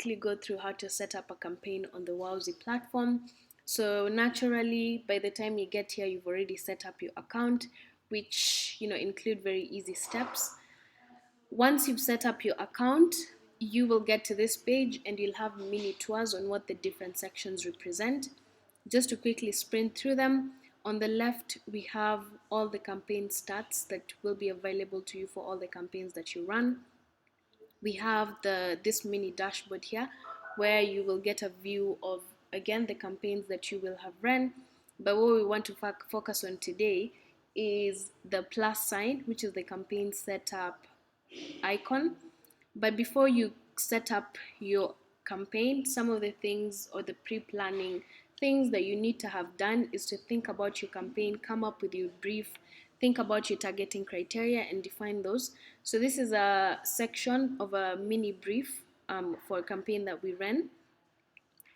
quickly go through how to set up a campaign on the Wowzi platform. So naturally, by the time you get here, you've already set up your account, which include very easy steps. Once you've set up your account, you will get to this page and you'll have mini tours on what the different sections represent. Just to quickly sprint through them, on the left we have all the campaign stats that will be available to you for all the campaigns that you run. We have this mini dashboard here where you will get a view of, again, the campaigns that you will have run. But what we want to focus on today is the plus sign, which is the campaign setup icon. But before you set up your campaign, some of the things or the pre-planning things that you need to have done is to think about your campaign, come up with your brief, think about your targeting criteria and define those. So this is a section of a mini brief for a campaign that we ran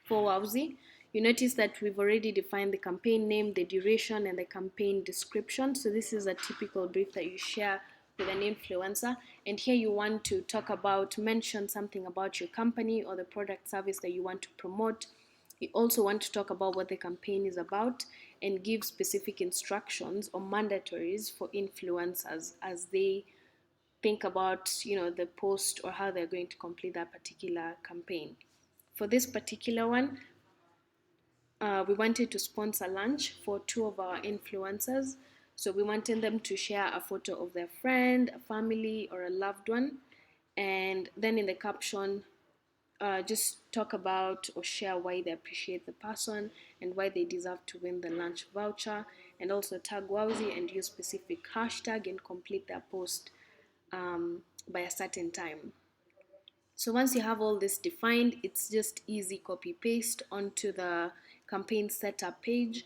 for Wowzi. You notice that we've already defined the campaign name, the duration, and the campaign description. So this is a typical brief that you share with an influencer. And here you want to talk about, mention something about your company or the product service that you want to promote. You also want to talk about what the campaign is about and give specific instructions or mandatories for influencers as they think about the post or how they're going to complete that particular campaign. For this particular one, we wanted to sponsor lunch for 2 of our influencers. So we wanted them to share a photo of their friend, a family, or a loved one. And then in the caption, just talk about or share why they appreciate the person and why they deserve to win the lunch voucher. And also tag Wowzi and use specific hashtag and complete their post by a certain time. So once you have all this defined, it's just easy copy paste onto the campaign setup page.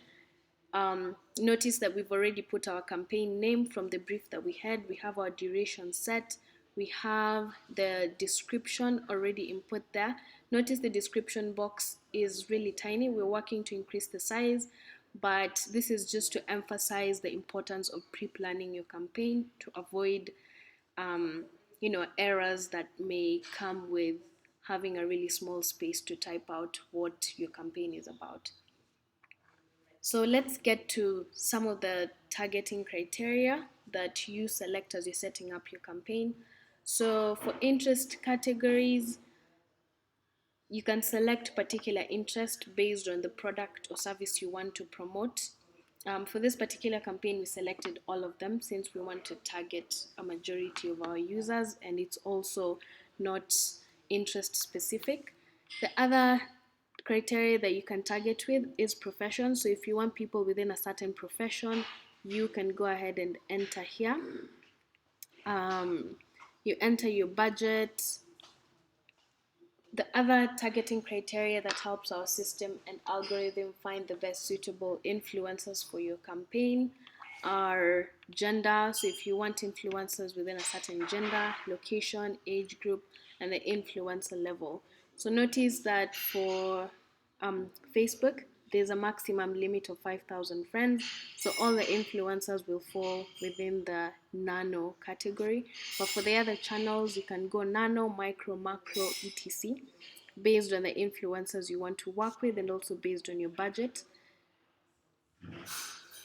Notice that we've already put our campaign name from the brief that we had. We have our duration set. We have the description already input there. Notice the description box is really tiny. We're working to increase the size, but this is just to emphasize the importance of pre-planning your campaign to avoid errors that may come with having a really small space to type out what your campaign is about. So let's get to some of the targeting criteria that you select as you're setting up your campaign. So for interest categories, you can select particular interest based on the product or service you want to promote. For this particular campaign, we selected all of them since we want to target a majority of our users, and it's also not interest specific. The other criteria that you can target with is profession. So if you want people within a certain profession, you can go ahead and enter here. You enter your budget. The other targeting criteria that helps our system and algorithm find the best suitable influencers for your campaign are gender. So if you want influencers within a certain gender, location, age group, and the influencer level. So notice that for Facebook, there's a maximum limit of 5,000 friends. So all the influencers will fall within the nano category. But for the other channels, you can go nano, micro, macro, etc. based on the influencers you want to work with and also based on your budget.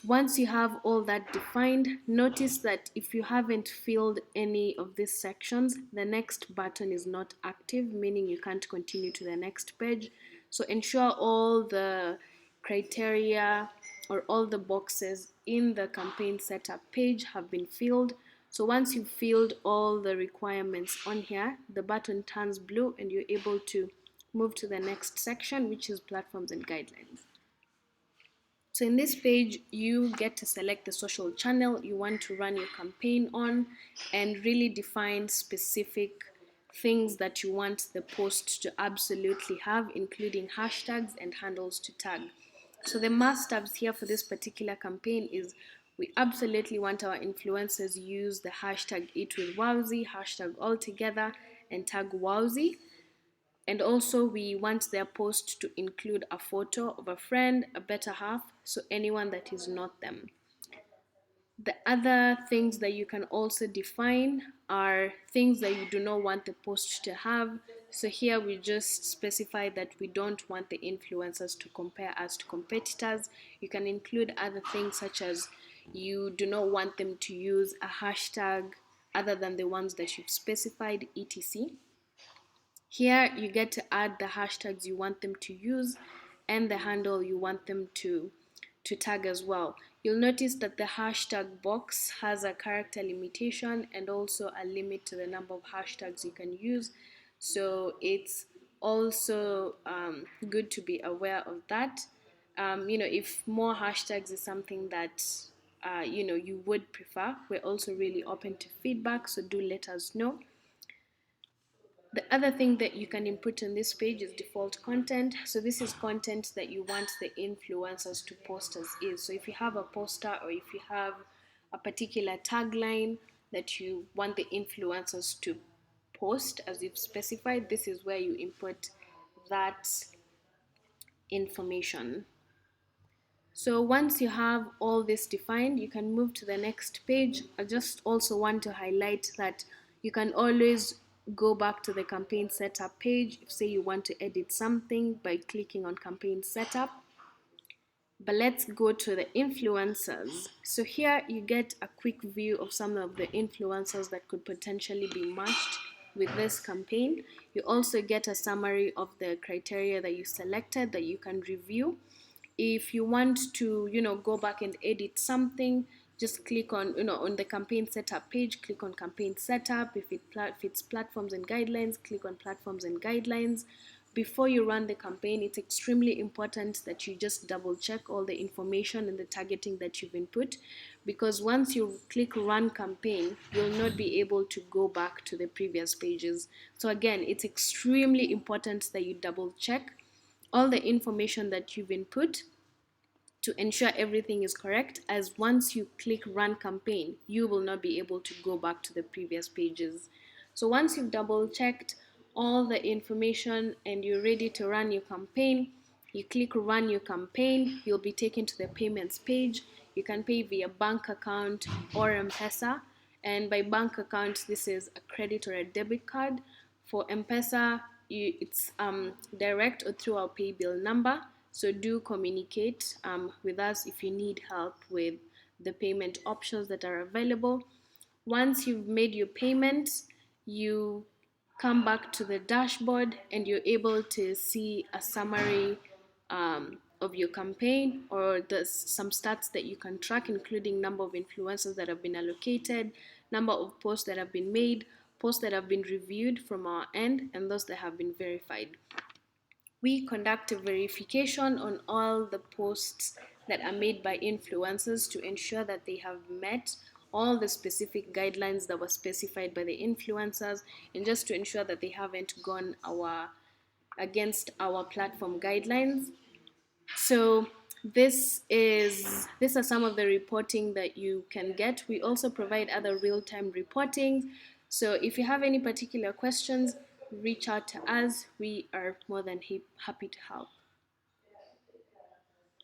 Once you have all that defined, notice that if you haven't filled any of these sections, the next button is not active, meaning you can't continue to the next page. So ensure all the criteria or all the boxes in the campaign setup page have been filled. So once you've filled all the requirements on here, the button turns blue and you're able to move to the next section, which is platforms and guidelines. So in this page, you get to select the social channel you want to run your campaign on and really define specific things that you want the post to absolutely have, including hashtags and handles to tag. So the must-haves here for this particular campaign is we absolutely want our influencers use the hashtag #EatWithWowzi, hashtag altogether, and tag Wowzi. And also we want their post to include a photo of a friend, a better half, so anyone that is not them. The other things that you can also define are things that you do not want the post to have. So here we just specify that we don't want the influencers to compare us to competitors. You can include other things such as you do not want them to use a hashtag other than the ones that you've specified, etc. Here you get to add the hashtags you want them to use and the handle you want them to tag as well. You'll notice that the hashtag box has a character limitation and also a limit to the number of hashtags you can use. So it's also good to be aware of that. If more hashtags is something that you would prefer, we're also really open to feedback, so do let us know. The other thing that you can input on this page is default content. So this is content that you want the influencers to post as is. So if you have a poster or if you have a particular tagline that you want the influencers to post as you've specified, this is where you input that information. So once you have all this defined, you can move to the next page. I just also want to highlight that you can always go back to the campaign setup page if say you want to edit something by clicking on campaign setup. But let's go to the influencers. So here you get a quick view of some of the influencers that could potentially be matched with this campaign. You also get a summary of the criteria that you selected that you can review. If you want to go back and edit something, just click on on the campaign setup page, click on campaign setup. If it fits platforms and guidelines, click on platforms and guidelines. Before you run the campaign, it's extremely important that you just double check all the information and the targeting that you've input, because once you click run campaign, you'll not be able to go back to the previous pages. So again, it's extremely important that you double check all the information that you've input to ensure everything is correct, as once you click run campaign, you will not be able to go back to the previous pages. So once you've double checked all the information and you're ready to run your campaign, you click run your campaign, you'll be taken to the payments page. You can pay via bank account or M-Pesa. And by bank account, this is a credit or a debit card. For M-Pesa, it's direct or through our pay bill number. So do communicate with us if you need help with the payment options that are available. Once you've made your payments, you come back to the dashboard and you're able to see a summary of your campaign, or there's some stats that you can track, including number of influencers that have been allocated, number of posts that have been made, posts that have been reviewed from our end, and those that have been verified. We conduct a verification on all the posts that are made by influencers to ensure that they have met all the specific guidelines that were specified by the influencers, and just to ensure that they haven't gone against our platform guidelines. So these are some of the reporting that you can get. We also provide other real-time reporting. So if you have any particular questions, reach out to us. We are more than happy to help.